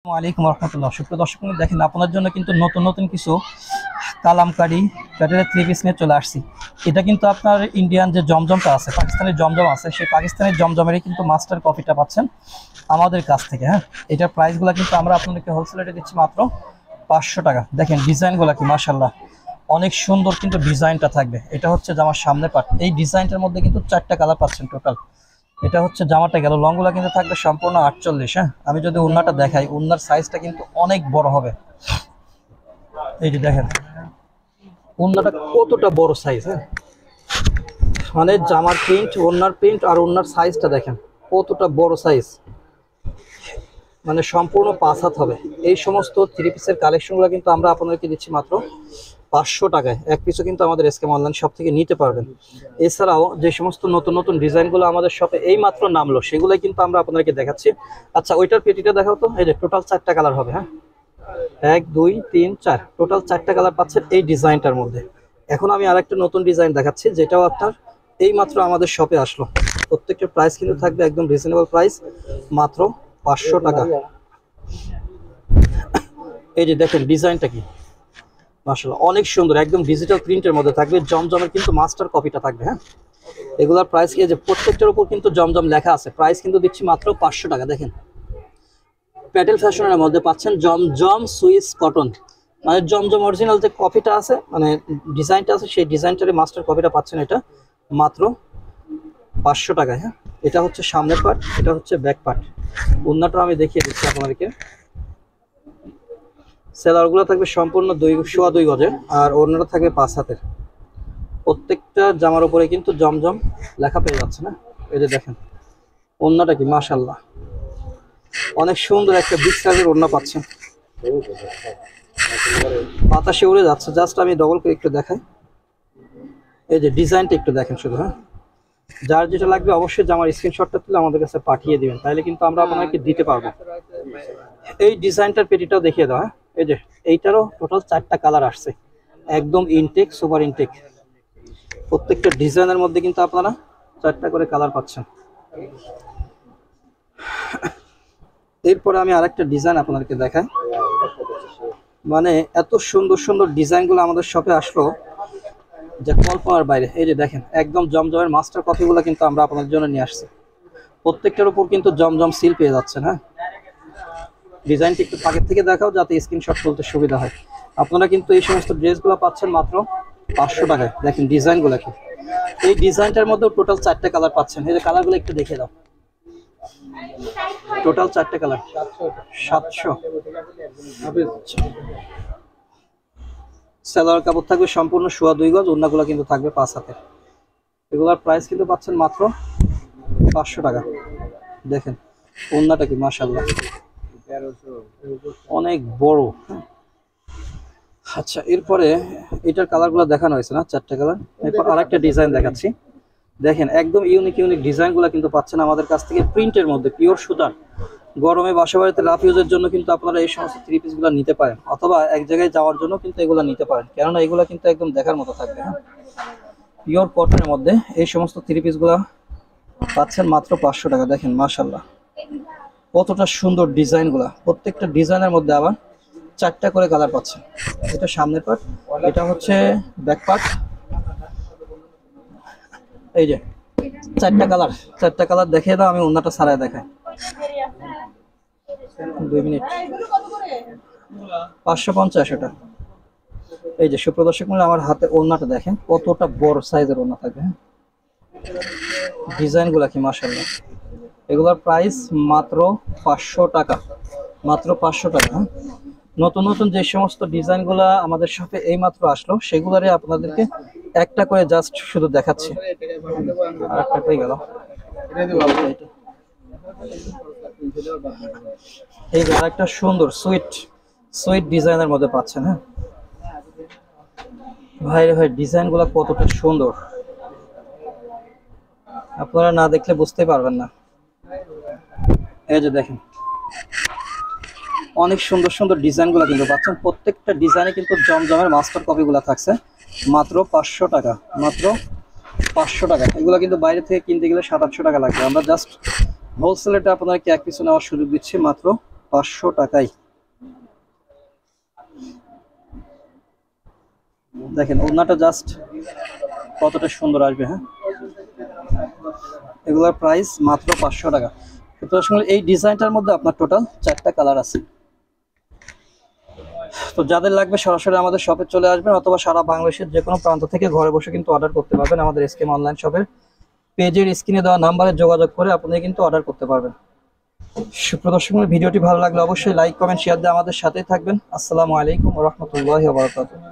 ওয়ালাইকুম রহমতুল্লাহ। সুপ্রিয় দর্শক, দেখেন আপনার জন্য কিন্তু নতুন নতুন কিছু কালামকারী প্যাটেলের থ্রি পিস নিয়ে চলে আসছি। এটা কিন্তু আপনার ইন্ডিয়ান যে জমজমটা আছে, পাকিস্তানের জমজম আছে, সেই পাকিস্তানের জমজমেরই কিন্তু মাস্টার কপিটা পাচ্ছেন আমাদের কাছ থেকে। হ্যাঁ, এটার প্রাইসগুলো কিন্তু আমরা আপনাদেরকে হোলসেলে দিচ্ছি মাত্র 500 টাকা। দেখেন ডিজাইনগুলো কি মাশাআল্লাহ, অনেক সুন্দর কিন্তু ডিজাইনটা থাকবে। এটা হচ্ছে জামার সামনে পার্ট। এই ডিজাইনটার মধ্যে কিন্তু 4টা কালার পাচ্ছেন টোটাল। এটা হচ্ছে জামাটা গেল, লংগুলা কিন্তু থাকবে সম্পূর্ণ 48। হ্যাঁ, আমি যদি ওড়নাটা দেখাই, ওড়নার সাইজটা কিন্তু অনেক বড় হবে। এই যে দেখেন ওড়নাটা কতটা বড় সাইজ। হ্যাঁ, মানে জামার প্রিন্ট, ওড়নার প্রিন্ট আর ওড়নার সাইজটা দেখেন কতটা বড় সাইজ, মানে সম্পূর্ণ 5 হাত হবে। এই সমস্ত থ্রি পিসের কালেকশনগুলো কিন্তু আমরা আপনাদেরকে দিচ্ছি মাত্র 500 টাকায়। এক পিসও কিন্তু আমাদের এসকেএম অনলাইন শপ থেকে নিতে পারবেন। এছাড়াও যে সমস্ত নতুন নতুন ডিজাইনগুলো আমাদের শপে এই মাত্র নামলো, সেগুলোই কিন্তু আমরা আপনাদেরকে দেখাচ্ছি। আচ্ছা, ওইটার পেটিটা দেখাও তো। এই যে টোটাল 4টা কালার হবে। হ্যাঁ, 1 2 3 4, টোটাল 4টা কালার পাচ্ছেন এই ডিজাইনটার মধ্যে। এখন আমি আরেকটা নতুন ডিজাইন দেখাচ্ছি, যেটাও আপনার এই মাত্র আমাদের শপে আসলো। প্রত্যেকটা প্রাইস কিন্তু থাকবে একদম রিজনেবল প্রাইস, মাত্র 500 টাকা। এই যে দেখেন ডিজাইনটা কি মাশাআল্লাহ, অনেক সুন্দর, একদম ডিজিটাল প্রিন্টের মধ্যে থাকবে। জমজমের কিন্তু মাস্টার কপিটা থাকবে। হ্যাঁ, এগুলার প্রাইস কি, যে প্রত্যেকটার উপর কিন্তু জমজম লেখা আছে। প্রাইস কিন্তু দিচ্ছি মাত্র 500 টাকা। দেখেন প্যাটেল ফ্যাশনের মধ্যে পাচ্ছেন জমজম সুইস কটন, মানে জমজম অরিজিনাল যে কপিটা আছে, মানে ডিজাইনটা আছে, সেই ডিজাইনটারে মাস্টার কপিটা পাচ্ছেন এটা মাত্র 500 টাকায়। হ্যাঁ, এটা হচ্ছে সামনের পার্ট, এটা হচ্ছে ব্যাক পার্ট। ওড়নাটা আমি দেখিয়ে দিচ্ছি আপনাদেরকে। সেলারগুলো থাকবে সম্পূর্ণ 2 গজের, আর ওড়নাটা থাকবে 5 হাতের। প্রত্যেকটা জামার উপরে কিন্তু জমজম লেখা পেয়ে যাচ্ছে না। এই যে দেখেন ওড়নাটা কি মাশাআল্লাহ, অনেক সুন্দর একটা বিগ সাইজের ওড়না পাচ্ছেন। বাতাসে উড়ে যাচ্ছে। জাস্ট আমি ডবল করে একটু দেখাই। এই যে ডিজাইনটা একটু দেখেন শুধু। হ্যাঁ, যার যেটা লাগবে অবশ্যই জামার স্ক্রিনশটটা তুলে আমাদের কাছে পাঠিয়ে দিবেন, তাহলে কিন্তু আমরা আপনাদেরকে দিতে পারবো। এই ডিজাইনটার পেটিটাও দেখিয়ে দাও। হ্যাঁ, এই যে এইটারও টোটাল 4টা কালার আসছে, একদম ইনটেক, সুপার ইনটেক। প্রত্যেকটা ডিজাইনের মধ্যে কিন্তু আপনারা 4টা করে কালার পাচ্ছেন। এরপরে আমি আরেকটা ডিজাইন আপনাদেরকে দেখাই। মানে এত সুন্দর সুন্দর ডিজাইনগুলো আমাদের শপে আসলো যে কল্পনার বাইরে। এই যে দেখেন একদম জমজমের মাস্টার কপিগুলো কিন্তু আমরা আপনাদের জন্য নিয়ে আসছি। প্রত্যেকটার উপর কিন্তু জমজম সিল পেয়ে যাচ্ছেন। হ্যাঁ, ডিজাইনটি একটু আগের থেকে দেখাও যাতে স্ক্রিনশট তুলতে সুবিধা হয়। আপনারা কিন্তু এই সমস্ত ড্রেসগুলো পাচ্ছেন মাত্র 500 টাকায়। দেখেন ডিজাইনগুলো কি, এই ডিজাইনটার মধ্যে টোটাল 4টা কালার পাচ্ছেন। এই যে কালারগুলো একটু দেখে দাও। টোটাল 4টা কালার 700। সেলার কাপড় থাকবে সম্পূর্ণ 2.25 গজ, ওড়নাগুলো কিন্তু থাকবে 5 হাতে। এগুলোর প্রাইস কিন্তু পাচ্ছেন মাত্র 500 টাকা। দেখেন ওড়নাটা কি মাশাআল্লাহ, অনেক বড়। আচ্ছা, এরপরে এটার কালারগুলো দেখানো হয়েছে না, 4টা কালার। এরপর আরেকটা ডিজাইন দেখাচ্ছি। দেখেন একদম ইউনিক ইউনিক ডিজাইনগুলো কিন্তু পাচ্ছেন আমাদের কাছ থেকে, প্রিন্টের মধ্যে, পিওর সুতার। গরমে বাসা বাড়িতে রাফ ইউজের জন্য কিন্তু আপনারা এই সমস্ত থ্রি পিসগুলো নিতে পারেন, অথবা এক জায়গায় যাওয়ার জন্য কিন্তু এগুলো নিতে পারেন, কেননা এগুলো কিন্তু একদম দেখার মতো থাকবে। হ্যাঁ, পিওর কটনের মধ্যে এই সমস্ত থ্রি পিসগুলো পাচ্ছেন মাত্র 500 টাকা। দেখেন মাশাআল্লাহ কতটা সুন্দর ডিজাইনগুলা। প্রত্যেকটা ডিজাইনের মধ্যে আবার 4টা করে কালার পাচ্ছেন। এটা সামনের পার্ট, এটা হচ্ছে ব্যাক পার্ট। এই যে 4টা কালার দেখিয়ে দাও, আমি ওড়নাটা ছাড়াই দেখাই। 2 মিনিট। 550 এটা। এই যে সুপ্রদর্শক মূল্য আমার হাতে ওড়নাটা দেখেন কতটা বড় সাইজের ওড়না থাকবে। হ্যাঁ, ডিজাইনগুলো কি মাশাআল্লাহ। এগুলোর প্রাইস মাত্র 500 টাকা, মাত্র 500 টাকা। হ্যাঁ, নতুন নতুন যে সমস্ত ডিজাইনগুলো আমাদের শপে এই মাত্র আসলো, সেগুলোরে আপনাদেরকে একটা করে জাস্ট শুধু দেখাচ্ছি। আরেকটা পেয়ে গেল। এই যে আরেকটা সুন্দর সুইট ডিজাইনের মধ্যে পাচ্ছেন। হ্যাঁ ভাই রে ভাই, ডিজাইনগুলো কতটা সুন্দর, আপনারা না দেখলে বুঝতে পারবেন না। এই যে দেখেন অনেক সুন্দর সুন্দর ডিজাইনগুলো কিন্তু পাচ্ছেন। প্রত্যেকটা ডিজাইনে কিন্তু জমজমের মাস্টার কপিগুলো থাকছে মাত্র 500 টাকা, মাত্র 500 টাকা। এগুলো কিন্তু বাইরে থেকে কিনতে গেলে 700-800 টাকা লাগবে। আমরা জাস্ট হোলসেলেটা আপনাদেরকে এক পিছু নেওয়ার সুযোগ দিচ্ছি মাত্র 500 টাকায়। দেখেন ওড়নাটা জাস্ট কতটা সুন্দর আসবে। হ্যাঁ, এগুলোর প্রাইস মাত্র 500 টাকা। তো আসলে এই ডিজাইনটার মধ্যে আপনার টোটাল 4টা কালার আছে। তো যাদের লাগবে সরাসরি আমাদের শপে চলে আসবেন, অথবা সারা বাংলাদেশের যে কোনো প্রান্ত থেকে ঘরে বসে কিন্তু অর্ডার করতে পারবেন। আমাদের এসকেএম অনলাইন শপের পেজের স্ক্রিনে দেওয়া নাম্বারে যোগাযোগ করে আপনি কিন্তু অর্ডার করতে পারবেন। সুপ্রিয় দর্শক, ভিডিওটি ভালো লাগলে অবশ্যই লাইক, কমেন্ট, শেয়ার দিয়ে আমাদের সাথেই থাকবেন। আসসালামু আলাইকুম ওয়া রাহমাতুল্লাহি ওয়া বারাকাতুহু।